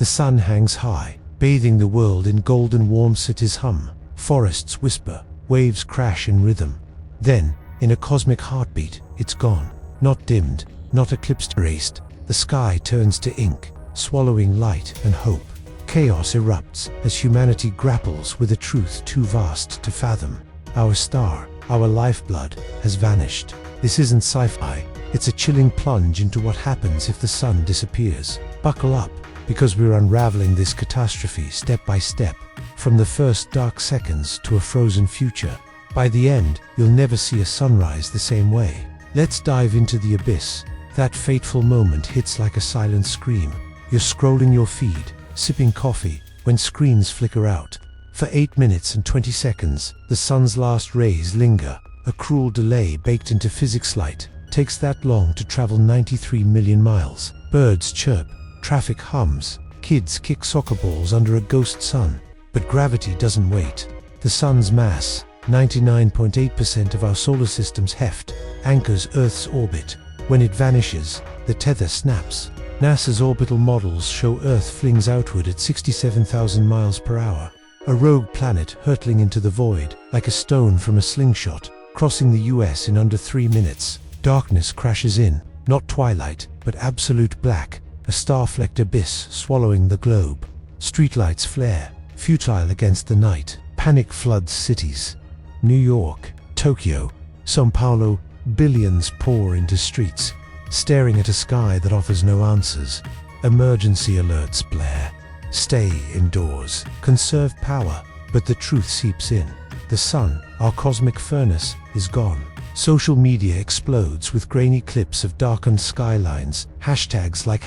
The sun hangs high, bathing the world in golden warm cities hum. Forests whisper, waves crash in rhythm. Then, in a cosmic heartbeat, it's gone. Not dimmed, not eclipsed, erased. The sky turns to ink, swallowing light and hope. Chaos erupts as humanity grapples with a truth too vast to fathom. Our star, our lifeblood, has vanished. This isn't sci-fi, it's a chilling plunge into what happens if the sun disappears. Buckle up, because we're unraveling this catastrophe step by step, from the first dark seconds to a frozen future. By the end, you'll never see a sunrise the same way. Let's dive into the abyss. That fateful moment hits like a silent scream. You're scrolling your feed, sipping coffee, when screens flicker out. For 8 minutes and 20 seconds, the sun's last rays linger. A cruel delay baked into physics. Light takes that long to travel 93 million miles. Birds chirp, traffic hums, kids kick soccer balls under a ghost sun. But gravity doesn't wait. The sun's mass, 99.8% of our solar system's heft, anchors Earth's orbit. When it vanishes, the tether snaps. NASA's orbital models show Earth flings outward at 67,000 miles per hour. A rogue planet hurtling into the void, like a stone from a slingshot, crossing the US in under 3 minutes. Darkness crashes in, not twilight, but absolute black, a star-flecked abyss swallowing the globe. Streetlights flare, futile against the night. Panic floods cities. New York, Tokyo, São Paulo, billions pour into streets, staring at a sky that offers no answers. Emergency alerts blare. Stay indoors, conserve power, but the truth seeps in. The sun, our cosmic furnace, is gone. Social media explodes with grainy clips of darkened skylines, hashtags like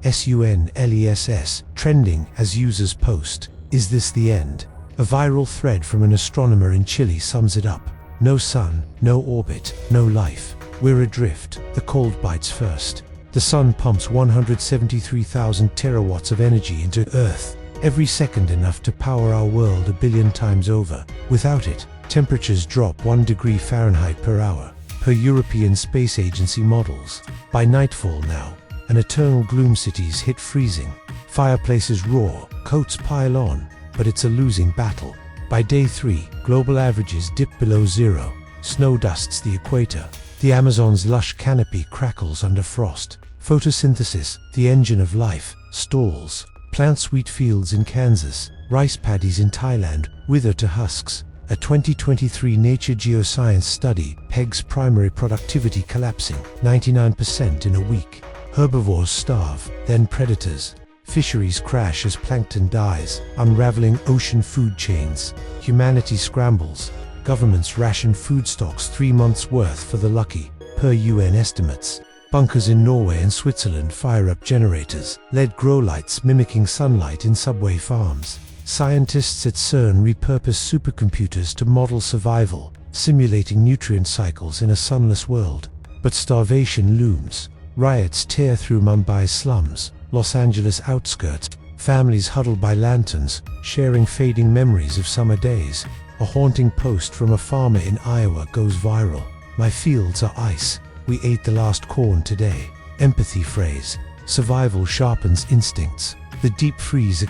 #SUNLESS trending as users post. Is this the end? A viral thread from an astronomer in Chile sums it up. No sun, no orbit, no life. We're adrift. The cold bites first. The sun pumps 173,000 terawatts of energy into Earth, every second enough to power our world 1 billion times over. Without it, temperatures drop 1 degree Fahrenheit per hour, per European Space Agency models. By nightfall now, an eternal gloom cities hit freezing. Fireplaces roar, coats pile on, but it's a losing battle. By day 3, global averages dip below zero. Snow dusts the equator. The Amazon's lush canopy crackles under frost. Photosynthesis, the engine of life, stalls. Plant wheat fields in Kansas, rice paddies in Thailand, wither to husks. A 2023 Nature Geoscience study pegs primary productivity collapsing 99% in a week. Herbivores starve, then predators. Fisheries crash as plankton dies, unraveling ocean food chains. Humanity scrambles. Governments ration food stocks 3 months' worth for the lucky, per UN estimates. Bunkers in Norway and Switzerland fire up generators, LED grow lights mimicking sunlight in subway farms. Scientists at CERN repurpose supercomputers to model survival, simulating nutrient cycles in a sunless world. But starvation looms. Riots tear through Mumbai's slums, Los Angeles outskirts. Families huddle by lanterns, sharing fading memories of summer days. A haunting post from a farmer in Iowa goes viral. My fields are ice. We ate the last corn today. Empathy phrase. Survival sharpens instincts. The deep freeze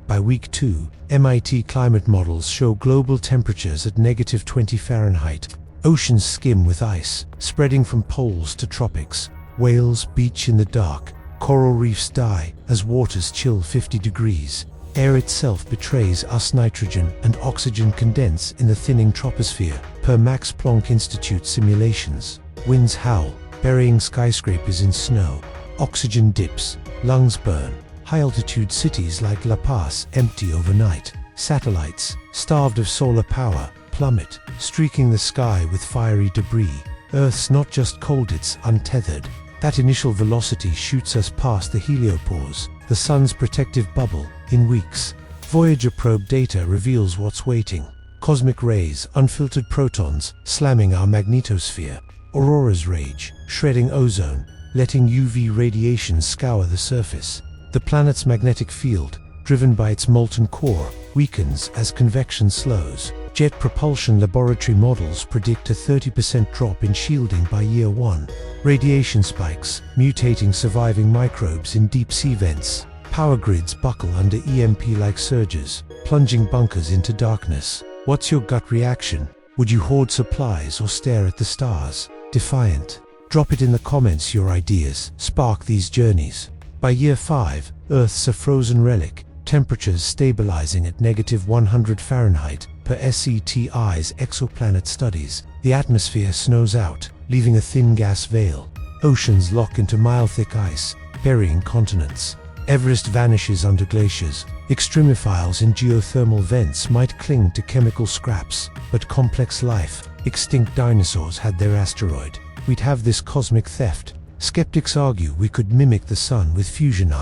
by week 2, MIT climate models show global temperatures at -20 Fahrenheit. Oceans skim with ice, spreading from poles to tropics. Whales beach in the dark. Coral reefs die as waters chill 50 degrees. Air itself betrays us. Nitrogen and oxygen condense in the thinning troposphere, per Max Planck Institute simulations. Winds howl, burying skyscrapers in snow. Oxygen dips, lungs burn. High-altitude cities like La Paz empty overnight. Satellites, starved of solar power, plummet, streaking the sky with fiery debris. Earth's not just cold, it's untethered. That initial velocity shoots us past the heliopause, the sun's protective bubble, in weeks. Voyager probe data reveals what's waiting. Cosmic rays, unfiltered protons, slamming our magnetosphere. Auroras rage, shredding ozone, letting UV radiation scour the surface. The planet's magnetic field, driven by its molten core, weakens as convection slows. Jet propulsion laboratory models predict a 30% drop in shielding by year 1. Radiation spikes, mutating surviving microbes in deep sea vents. Power grids buckle under EMP-like surges, plunging bunkers into darkness. What's your gut reaction? Would you hoard supplies or stare at the stars, defiant? Drop it in the comments. Your ideas spark these journeys. By year 5, Earth's a frozen relic, temperatures stabilizing at -100 Fahrenheit per SETI's exoplanet studies. The atmosphere snows out, leaving a thin gas veil. Oceans lock into mile-thick ice, burying continents. Everest vanishes under glaciers. Extremophiles in geothermal vents might cling to chemical scraps, but complex life, extinct dinosaurs had their asteroid. We'd have this cosmic theft. Skeptics argue we could mimic the sun with fusion.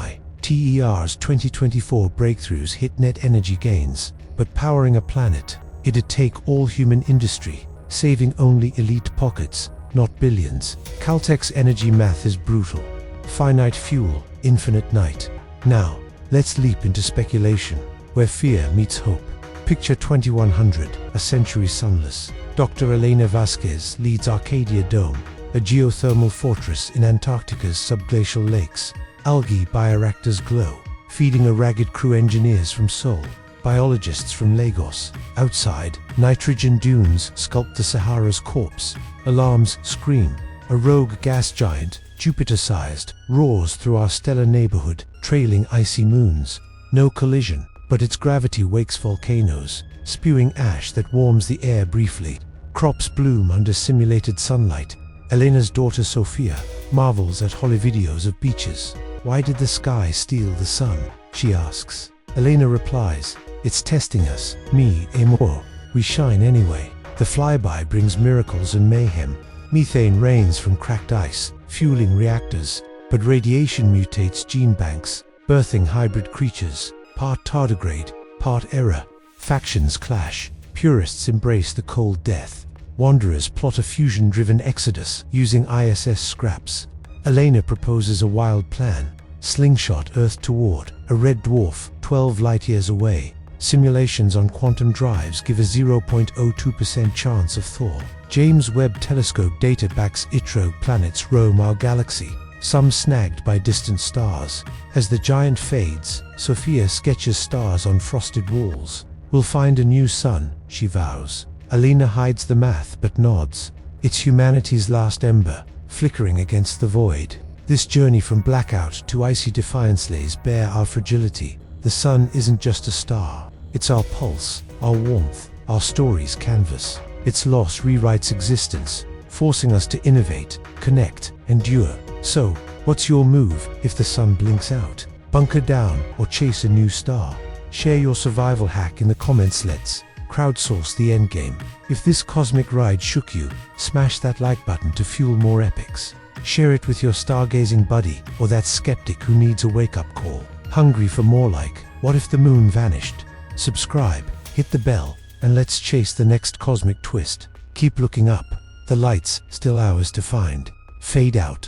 TER's 2024 breakthroughs hit net energy gains, but powering a planet, it'd take all human industry, saving only elite pockets, not billions. Caltech's energy math is brutal. Finite fuel, infinite night. Now, let's leap into speculation, where fear meets hope. Picture 2100, a century sunless. Dr. Elena Vasquez leads Arcadia Dome, a geothermal fortress in Antarctica's subglacial lakes. Algae bioreactors glow, feeding a ragged crew. Engineers from Seoul, biologists from Lagos. Outside, nitrogen dunes sculpt the Sahara's corpse. Alarms scream. A rogue gas giant, Jupiter-sized, roars through our stellar neighborhood, trailing icy moons. No collision, but its gravity wakes volcanoes, spewing ash that warms the air briefly. Crops bloom under simulated sunlight. Elena's daughter Sophia marvels at hollow videos of beaches. Why did the sky steal the sun? She asks. Elena replies, it's testing us, me et moi. We shine anyway. The flyby brings miracles and mayhem. Methane rains from cracked ice, fueling reactors, but radiation mutates gene banks, birthing hybrid creatures, part tardigrade, part error. Factions clash, purists embrace the cold death. Wanderers plot a fusion-driven exodus using ISS scraps. Elena proposes a wild plan, slingshot Earth toward a red dwarf 12 light-years away. Simulations on quantum drives give a 0.02% chance of thaw. James Webb Telescope data backs ITRO planets roam our galaxy, some snagged by distant stars. As the giant fades, Sophia sketches stars on frosted walls. We'll find a new sun, she vows. Elena hides the math but nods. It's humanity's last ember, flickering against the void. This journey from blackout to icy defiance lays bare our fragility. The sun isn't just a star. It's our pulse, our warmth, our story's canvas. Its loss rewrites existence, forcing us to innovate, connect, endure. So, what's your move if the sun blinks out? Bunker down or chase a new star? Share your survival hack in the comments. Let's crowdsource the endgame. If this cosmic ride shook you, smash that like button to fuel more epics. Share it with your stargazing buddy or that skeptic who needs a wake-up call. Hungry for more like, what if the moon vanished? Subscribe, hit the bell, and let's chase the next cosmic twist. Keep looking up. The light's still ours to find. Fade out.